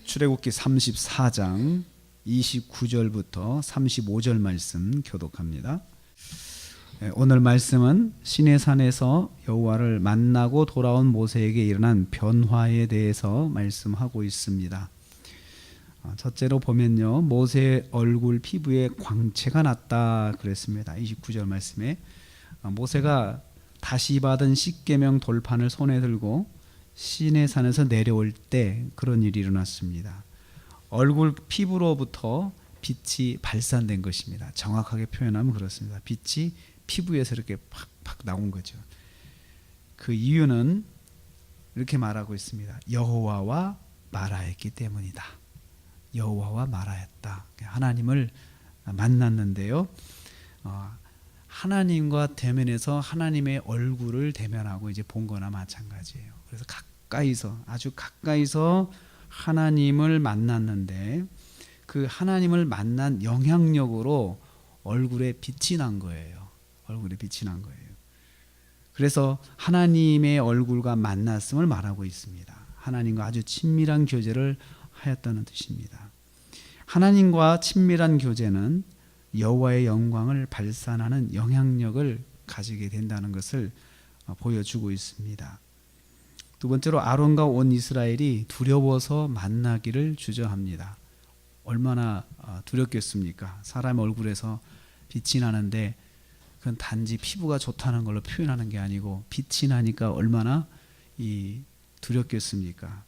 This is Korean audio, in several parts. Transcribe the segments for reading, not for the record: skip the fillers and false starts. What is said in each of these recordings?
출애굽기 34장 29절부터 35절 말씀 교독합니다. 오늘 말씀은 시내산에서 여호와를 만나고 돌아온 모세에게 일어난 변화에 대해서 말씀하고 있습니다. 첫째로 보면요, 모세의 얼굴 피부에 광채가 났다 그랬습니다. 29절 말씀에 모세가 다시 받은 십계명 돌판을 손에 들고 시내산에서 내려올 때 그런 일이 일어났습니다. 얼굴 피부로부터 빛이 발산된 것입니다. 정확하게 표현하면 그렇습니다. 빛이 피부에서 이렇게 팍팍 나온 거죠. 그 이유는 이렇게 말하고 있습니다. 여호와와 말하였기 때문이다. 여호와와 말하였다. 하나님을 만났는데요, 하나님과 대면해서 하나님의 얼굴을 대면하고 이제 본 거나 마찬가지예요. 그래서 가까이서, 아주 가까이서 하나님을 만났는데 그 하나님을 만난 영향력으로 얼굴에 빛이 난 거예요. 얼굴에 빛이 난 거예요. 그래서 하나님의 얼굴과 만났음을 말하고 있습니다. 하나님과 아주 친밀한 교제를 하였다는 뜻입니다. 하나님과 친밀한 교제는 여호와의 영광을 발산하는 영향력을 가지게 된다는 것을 보여주고 있습니다. 두 번째로 아론과 온 이스라엘이 두려워서 만나기를 주저합니다. 얼마나 두렵겠습니까? 사람 얼굴에서 빛이 나는데 그건 단지 피부가 좋다는 걸로 표현하는 게 아니고 빛이 나니까 얼마나 두렵겠습니까?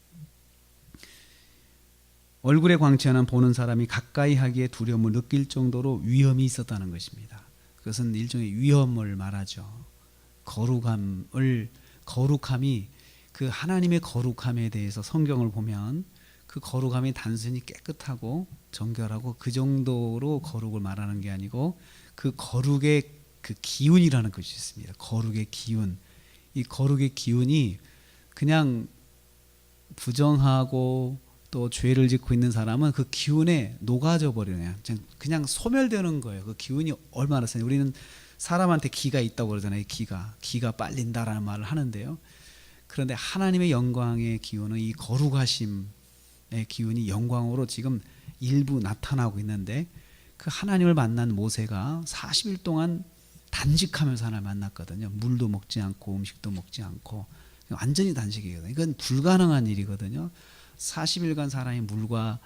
얼굴의 광채는 보는 사람이 가까이 하기에 두려움을 느낄 정도로 위험이 있었다는 것입니다. 그것은 일종의 위험을 말하죠. 거룩함이 그 하나님의 거룩함에 대해서 성경을 보면 그 거룩함이 단순히 깨끗하고 정결하고 그 정도로 거룩을 말하는 게 아니고 그 거룩의 그 기운이라는 것이 있습니다. 거룩의 기운. 이 거룩의 기운이 그냥 부정하고 또 죄를 짓고 있는 사람은 그 기운에 녹아져 버려요. 그냥 소멸되는 거예요. 그 기운이 얼마나 세요. 우리는 사람한테 기가 있다고 그러잖아요. 기가 빨린다라는 말을 하는데요. 그런데 하나님의 영광의 기운은 이 거룩하심의 기운이 영광으로 지금 일부 나타나고 있는데 그 하나님을 만난 모세가 40일 동안 단식하면서 하나님을 만났거든요. 물도 먹지 않고 음식도 먹지 않고 완전히 단식이거든요. 이건 불가능한 일이거든요. 40일간 사람이 물과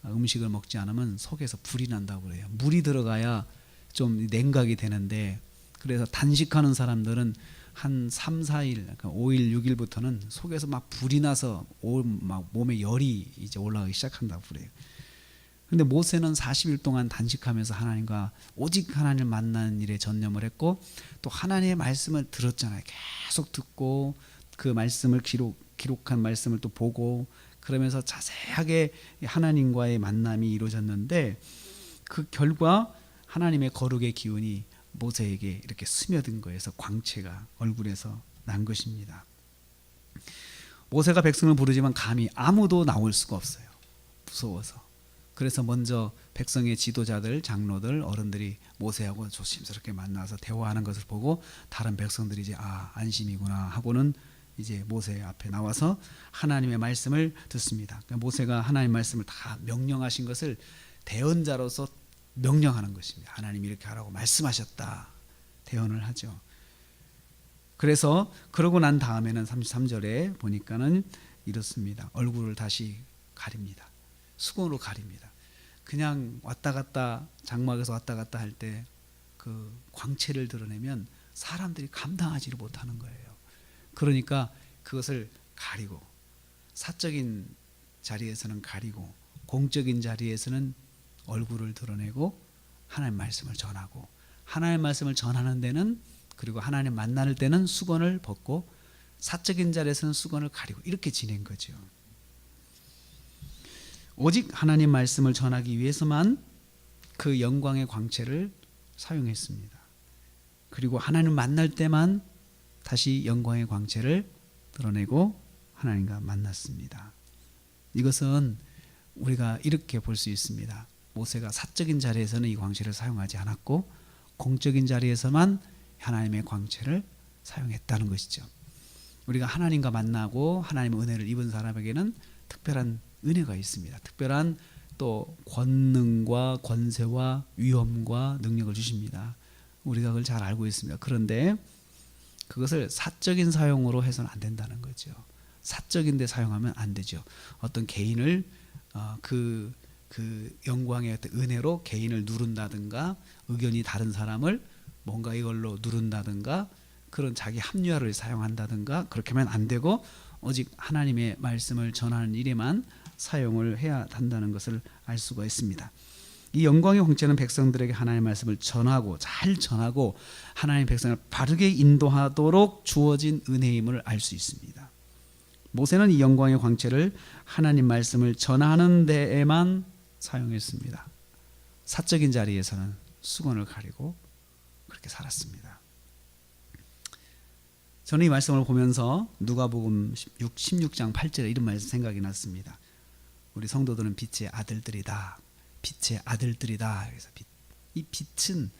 음식을 먹지 않으면 속에서 불이 난다고 그래요. 물이 들어가야 좀 냉각이 되는데, 그래서 단식하는 사람들은 한 3, 4일, 그러니까 5일, 6일부터는 속에서 막 불이 나서 막 몸에 열이 이제 올라가기 시작한다고 그래요. 근데 모세는 40일 동안 단식하면서 하나님과 오직 하나님을 만나는 일에 전념을 했고 또 하나님의 말씀을 들었잖아요. 계속 듣고 그 말씀을 기록한 말씀을 또 보고 그러면서 자세하게 하나님과의 만남이 이루어졌는데 그 결과 하나님의 거룩의 기운이 모세에게 이렇게 스며든 거에서 광채가 얼굴에서 난 것입니다. 모세가 백성을 부르지만 감히 아무도 나올 수가 없어요. 무서워서. 그래서 먼저 백성의 지도자들, 장로들, 어른들이 모세하고 조심스럽게 만나서 대화하는 것을 보고 다른 백성들이 이제 안심이구나 하고는 이제 모세 앞에 나와서 하나님의 말씀을 듣습니다. 그러니까 모세가 하나님의 말씀을 다 명령하신 것을 대언자로서 명령하는 것입니다. 하나님이 이렇게 하라고 말씀하셨다. 대언을 하죠. 그래서 그러고 난 다음에는 33절에 보니까는 이렇습니다. 얼굴을 다시 가립니다. 수건으로 가립니다. 그냥 왔다 갔다 장막에서 왔다 갔다 할 때 그 광채를 드러내면 사람들이 감당하지를 못하는 거예요. 그러니까 그것을 가리고 사적인 자리에서는 가리고 공적인 자리에서는 얼굴을 드러내고 하나님 말씀을 전하고 하나님 말씀을 전하는 데는 그리고 하나님 만날 때는 수건을 벗고 사적인 자리에서는 수건을 가리고 이렇게 지낸 거죠. 오직 하나님 말씀을 전하기 위해서만 그 영광의 광채를 사용했습니다. 그리고 하나님 만날 때만 다시 영광의 광채를 드러내고 하나님과 만났습니다. 이것은 우리가 이렇게 볼 수 있습니다. 모세가 사적인 자리에서는 이 광채를 사용하지 않았고 공적인 자리에서만 하나님의 광채를 사용했다는 것이죠. 우리가 하나님과 만나고 하나님의 은혜를 입은 사람에게는 특별한 은혜가 있습니다. 특별한 또 권능과 권세와 위엄과 능력을 주십니다. 우리가 그걸 잘 알고 있습니다. 그런데 그것을 사적인 사용으로 해서는 안 된다는 거죠. 사적인 데 사용하면 안 되죠. 어떤 개인을 그 영광의 어떤 은혜로 개인을 누른다든가, 의견이 다른 사람을 뭔가 이걸로 누른다든가, 그런 자기 합리화를 사용한다든가, 그렇게 하면 안 되고 오직 하나님의 말씀을 전하는 일에만 사용을 해야 한다는 것을 알 수가 있습니다. 이 영광의 홍채는 백성들에게 하나님의 말씀을 전하고, 잘 전하고 하나님의 백성을 바르게 인도하도록 주어진 은혜임을 알 수 있습니다. 모세는 이 영광의 광채를 하나님 말씀을 전하는 데에만 사용했습니다. 사적인 자리에서는 수건을 가리고 그렇게 살았습니다. 저는 이 말씀을 보면서 누가복음 16장 8절에 이런 말씀 생각이 났습니다. 우리 성도들은 빛의 아들들이다. 빛의 아들들이다. 그래서 이 빛은,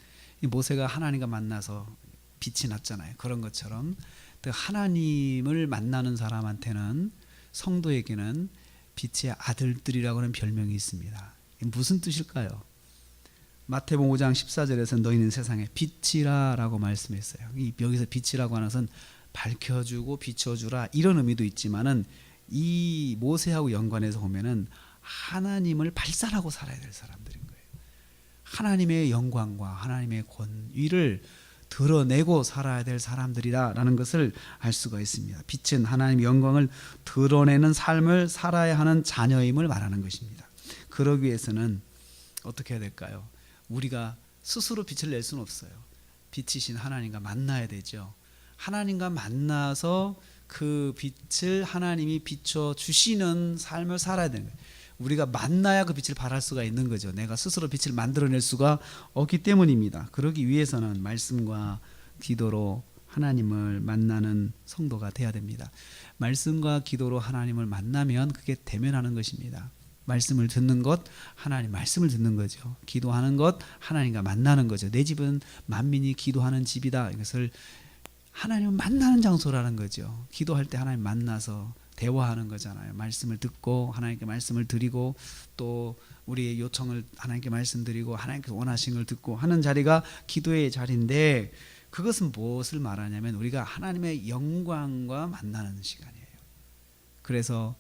이 모세가 하나님과 만나서 빛이 났잖아요. 그런 것처럼 하나님을 만나는 사람한테는, 성도에게는 빛의 아들들이라고 하는 별명이 있습니다. 무슨 뜻일까요? 마태복음 5장 14절에서 너희는 세상의 빛이라 라고 말씀했어요. 여기서 빛이라고 하는 것은 밝혀주고 비춰주라 이런 의미도 있지만은, 이 모세하고 연관해서 보면은 하나님을 발산하고 살아야 될 사람들인 거예요. 하나님의 영광과 하나님의 권위를 드러내고 살아야 될 사람들이라는 것을 알 수가 있습니다. 빛은 하나님의 영광을 드러내는 삶을 살아야 하는 자녀임을 말하는 것입니다. 그러기 위해서는 어떻게 해야 될까요? 우리가 스스로 빛을 낼 수는 없어요. 빛이신 하나님과 만나야 되죠. 하나님과 만나서 그 빛을 하나님이 비춰주시는 삶을 살아야 되는 거예요. 우리가 만나야 그 빛을 발할 수가 있는 거죠. 내가 스스로 빛을 만들어낼 수가 없기 때문입니다. 그러기 위해서는 말씀과 기도로 하나님을 만나는 성도가 돼야 됩니다. 말씀과 기도로 하나님을 만나면 그게 대면하는 것입니다. 말씀을 듣는 것, 하나님 말씀을 듣는 거죠. 기도하는 것, 하나님과 만나는 거죠. 내 집은 만민이 기도하는 집이다. 이것을 하나님을 만나는 장소라는 거죠. 기도할 때 하나님 만나서 대화하는 거잖아요. 말씀을 듣고 하나님께 말씀을 드리고, 또 우리의 요청을 하나님께 말씀드리고 하나님께서 원하시는 걸 듣고 하는 자리가 기도의 자리인데, 그것은 무엇을 말하냐면 우리가 하나님의 영광과 만나는 시간이에요. 그래서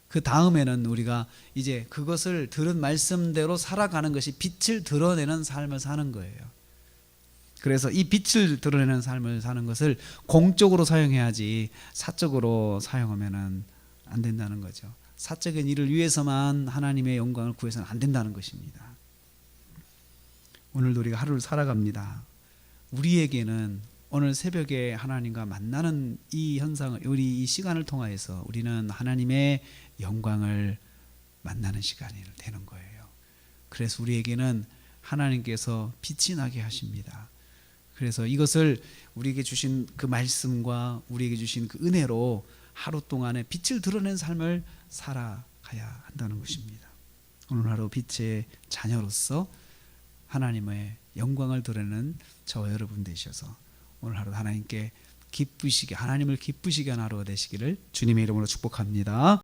그 다음에는 우리가 이제 그것을 들은 말씀대로 살아가는 것이 빛을 드러내는 삶을 사는 거예요. 그래서 이 빛을 드러내는 삶을 사는 것을 공적으로 사용해야지 사적으로 사용하면 안 된다는 거죠. 사적인 일을 위해서만 하나님의 영광을 구해서는 안 된다는 것입니다. 오늘도 우리가 하루를 살아갑니다. 우리에게는 오늘 새벽에 하나님과 만나는 이 현상을, 우리 이 시간을 통하여서 우리는 하나님의 영광을 만나는 시간이 되는 거예요. 그래서 우리에게는 하나님께서 빛이 나게 하십니다. 그래서 이것을 우리에게 주신 그 말씀과 우리에게 주신 그 은혜로 하루 동안에 빛을 드러낸 삶을 살아가야 한다는 것입니다. 오늘 하루 빛의 자녀로서 하나님의 영광을 드러내는 저와 여러분 되셔서 오늘 하루 하나님께 기쁘시게, 하나님을 기쁘시게 하는 하루가 되시기를 주님의 이름으로 축복합니다.